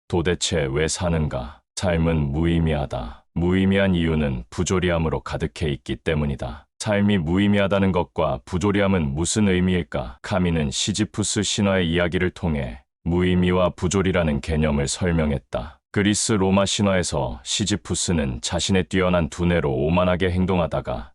도대체 왜 사는가? 삶은 무의미하다. 무의미한 이유는 부조리함으로 가득해 있기 때문이다. 삶이 무의미하다는 것과 부조리함은 무슨 의미일까? 카미는 시지푸스 신화의 이야기를 통해 무의미와 부조리라는 개념을 설명했다. 그리스 로마 신화에서 시지푸스는 자신의 뛰어난 두뇌로 오만하게 행동하다가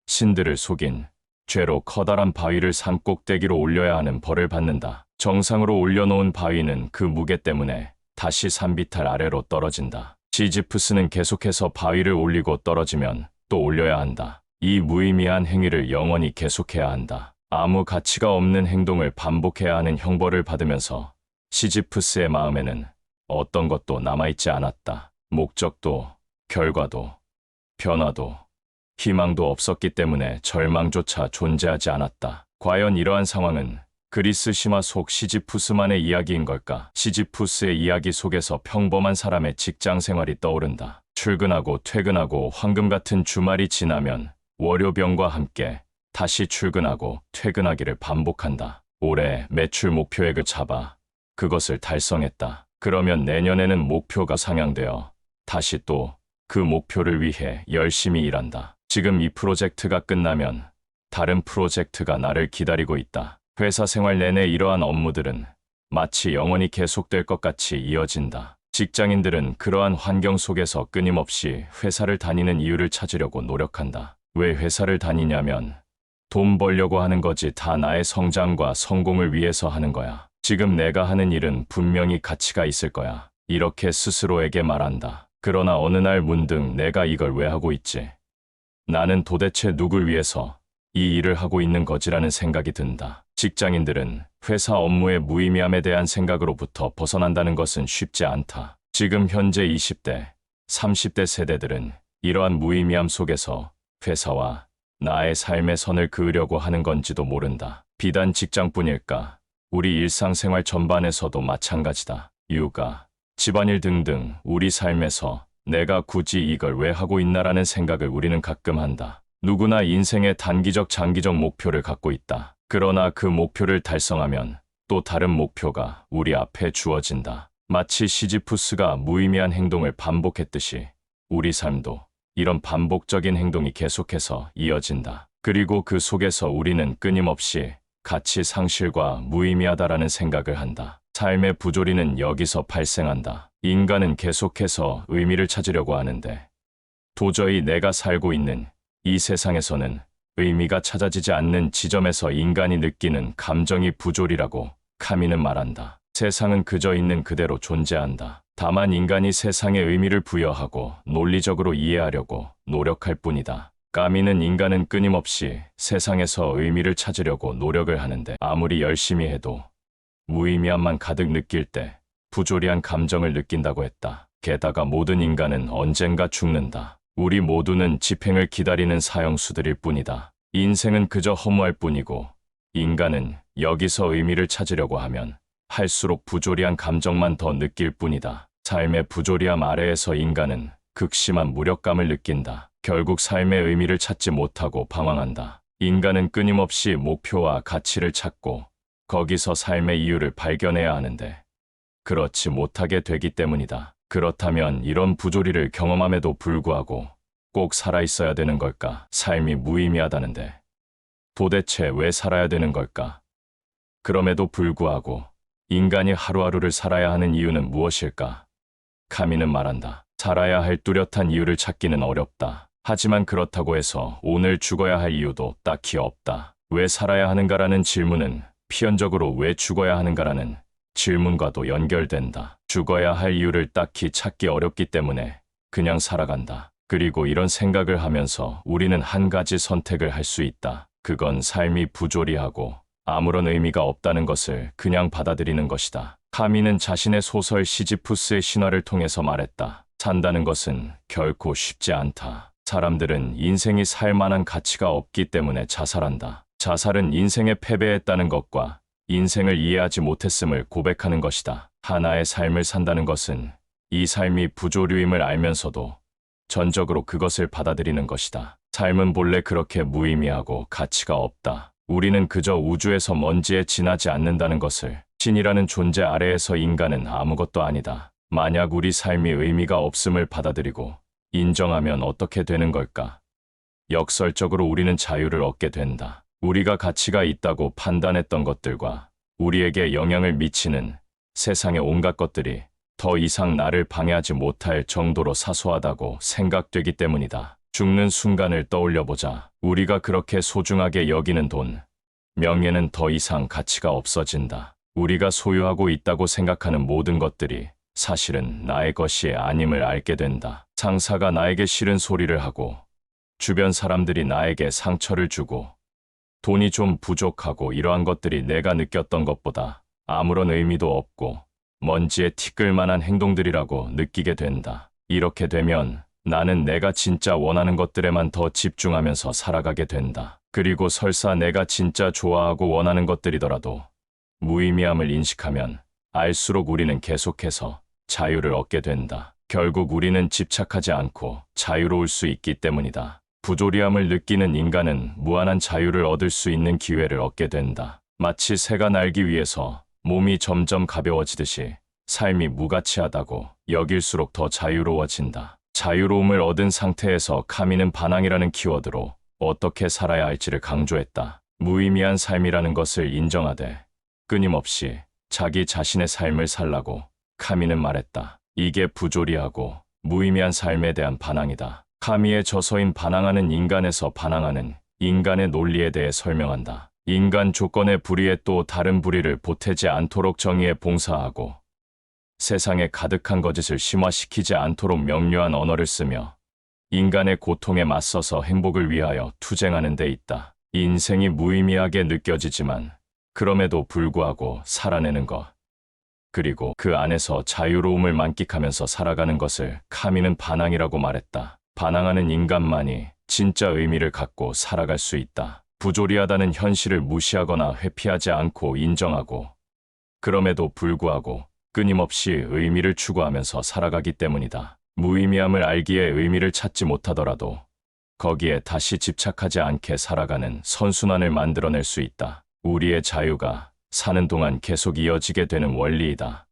신들을 속인 죄로 커다란 바위를 산 꼭대기로 올려야 하는 벌을 받는다. 정상으로 올려놓은 바위는 그 무게 때문에 다시 산비탈 아래로 떨어진다. 시지푸스는 계속해서 바위를 올리고 떨어지면 또 올려야 한다. 이 무의미한 행위를 영원히 계속해야 한다. 아무 가치가 없는 행동을 반복해야 하는 형벌을 받으면서 시지푸스의 마음에는 어떤 것도 남아있지 않았다. 목적도, 결과도, 변화도, 희망도 없었기 때문에 절망조차 존재하지 않았다. 과연 이러한 상황은 그리스 신화 속 시지푸스만의 이야기인 걸까? 시지푸스의 이야기 속에서 평범한 사람의 직장 생활이 떠오른다. 출근하고 퇴근하고 황금 같은 주말이 지나면 월요병과 함께 다시 출근하고 퇴근하기를 반복한다. 올해 매출 목표액을 잡아 그것을 달성했다. 그러면 내년에는 목표가 상향되어 다시 또 그 목표를 위해 열심히 일한다. 지금 이 프로젝트가 끝나면 다른 프로젝트가 나를 기다리고 있다. 회사 생활 내내 이러한 업무들은 마치 영원히 계속될 것 같이 이어진다. 직장인들은 그러한 환경 속에서 끊임없이 회사를 다니는 이유를 찾으려고 노력한다. 왜 회사를 다니냐면 돈 벌려고 하는 거지, 다 나의 성장과 성공을 위해서 하는 거야. 지금 내가 하는 일은 분명히 가치가 있을 거야. 이렇게 스스로에게 말한다. 그러나 어느 날 문득 내가 이걸 왜 하고 있지? 나는 도대체 누굴 위해서 이 일을 하고 있는 거지라는 생각이 든다. 직장인들은 회사 업무의 무의미함에 대한 생각으로부터 벗어난다는 것은 쉽지 않다. 지금 현재 20대, 30대 세대들은 이러한 무의미함 속에서 회사와 나의 삶의 선을 그으려고 하는 건지도 모른다. 비단 직장뿐일까? 우리 일상생활 전반에서도 마찬가지다. 육아, 집안일 등등 우리 삶에서 내가 굳이 이걸 왜 하고 있나라는 생각을 우리는 가끔 한다. 누구나 인생의 단기적 장기적 목표를 갖고 있다. 그러나 그 목표를 달성하면 또 다른 목표가 우리 앞에 주어진다. 마치 시지푸스가 무의미한 행동을 반복했듯이 우리 삶도 이런 반복적인 행동이 계속해서 이어진다. 그리고 그 속에서 우리는 끊임없이 가치 상실과 무의미하다라는 생각을 한다. 삶의 부조리는 여기서 발생한다. 인간은 계속해서 의미를 찾으려고 하는데 도저히 내가 살고 있는 이 세상에서는 의미가 찾아지지 않는 지점에서 인간이 느끼는 감정이 부조리라고 카미는 말한다. 세상은 그저 있는 그대로 존재한다. 다만 인간이 세상에 의미를 부여하고 논리적으로 이해하려고 노력할 뿐이다. 카미는 인간은 끊임없이 세상에서 의미를 찾으려고 노력을 하는데 아무리 열심히 해도 무의미함만 가득 느낄 때 부조리한 감정을 느낀다고 했다. 게다가 모든 인간은 언젠가 죽는다. 우리 모두는 집행을 기다리는 사형수들일 뿐이다. 인생은 그저 허무할 뿐이고 인간은 여기서 의미를 찾으려고 하면 할수록 부조리한 감정만 더 느낄 뿐이다. 삶의 부조리함 아래에서 인간은 극심한 무력감을 느낀다. 결국 삶의 의미를 찾지 못하고 방황한다. 인간은 끊임없이 목표와 가치를 찾고 거기서 삶의 이유를 발견해야 하는데 그렇지 못하게 되기 때문이다. 그렇다면 이런 부조리를 경험함에도 불구하고 꼭 살아있어야 되는 걸까? 삶이 무의미하다는데 도대체 왜 살아야 되는 걸까? 그럼에도 불구하고 인간이 하루하루를 살아야 하는 이유는 무엇일까? 카미는 말한다. 살아야 할 뚜렷한 이유를 찾기는 어렵다. 하지만 그렇다고 해서 오늘 죽어야 할 이유도 딱히 없다. 왜 살아야 하는가라는 질문은 필연적으로 왜 죽어야 하는가라는 질문과도 연결된다. 죽어야 할 이유를 딱히 찾기 어렵기 때문에 그냥 살아간다. 그리고 이런 생각을 하면서 우리는 한 가지 선택을 할 수 있다. 그건 삶이 부조리하고 아무런 의미가 없다는 것을 그냥 받아들이는 것이다. 카미는 자신의 소설 시지푸스의 신화를 통해서 말했다. 산다는 것은 결코 쉽지 않다. 사람들은 인생이 살 만한 가치가 없기 때문에 자살한다. 자살은 인생에 패배했다는 것과 인생을 이해하지 못했음을 고백하는 것이다. 하나의 삶을 산다는 것은 이 삶이 부조리임을 알면서도 전적으로 그것을 받아들이는 것이다. 삶은 본래 그렇게 무의미하고 가치가 없다. 우리는 그저 우주에서 먼지에 지나지 않는다는 것을, 신이라는 존재 아래에서 인간은 아무것도 아니다. 만약 우리 삶이 의미가 없음을 받아들이고 인정하면 어떻게 되는 걸까? 역설적으로 우리는 자유를 얻게 된다. 우리가 가치가 있다고 판단했던 것들과 우리에게 영향을 미치는 세상의 온갖 것들이 더 이상 나를 방해하지 못할 정도로 사소하다고 생각되기 때문이다. 죽는 순간을 떠올려보자. 우리가 그렇게 소중하게 여기는 돈, 명예는 더 이상 가치가 없어진다. 우리가 소유하고 있다고 생각하는 모든 것들이 사실은 나의 것이 아님을 알게 된다. 상사가 나에게 싫은 소리를 하고 주변 사람들이 나에게 상처를 주고 돈이 좀 부족하고 이러한 것들이 내가 느꼈던 것보다 아무런 의미도 없고 먼지에 티끌 만한 행동들이라고 느끼게 된다. 이렇게 되면 나는 내가 진짜 원하는 것들에만 더 집중하면서 살아가게 된다. 그리고 설사 내가 진짜 좋아하고 원하는 것들이더라도 무의미함을 인식하면 알수록 우리는 계속해서 자유를 얻게 된다. 결국 우리는 집착하지 않고 자유로울 수 있기 때문이다. 부조리함을 느끼는 인간은 무한한 자유를 얻을 수 있는 기회를 얻게 된다. 마치 새가 날기 위해서 몸이 점점 가벼워지듯이 삶이 무가치하다고 여길수록 더 자유로워진다. 자유로움을 얻은 상태에서 카미는 반항이라는 키워드로 어떻게 살아야 할지를 강조했다. 무의미한 삶이라는 것을 인정하되 끊임없이 자기 자신의 삶을 살라고 카미는 말했다. 이게 부조리하고 무의미한 삶에 대한 반항이다. 카미의 저서인 반항하는 인간에서 반항하는 인간의 논리에 대해 설명한다. 인간 조건의 불의에 또 다른 불의를 보태지 않도록 정의에 봉사하고 세상에 가득한 거짓을 심화시키지 않도록 명료한 언어를 쓰며 인간의 고통에 맞서서 행복을 위하여 투쟁하는 데 있다. 인생이 무의미하게 느껴지지만 그럼에도 불구하고 살아내는 것, 그리고 그 안에서 자유로움을 만끽하면서 살아가는 것을 카미는 반항이라고 말했다. 반항하는 인간만이 진짜 의미를 갖고 살아갈 수 있다. 부조리하다는 현실을 무시하거나 회피하지 않고 인정하고 그럼에도 불구하고 끊임없이 의미를 추구하면서 살아가기 때문이다. 무의미함을 알기에 의미를 찾지 못하더라도 거기에 다시 집착하지 않게 살아가는 선순환을 만들어낼 수 있다. 우리의 자유가 사는 동안 계속 이어지게 되는 원리이다.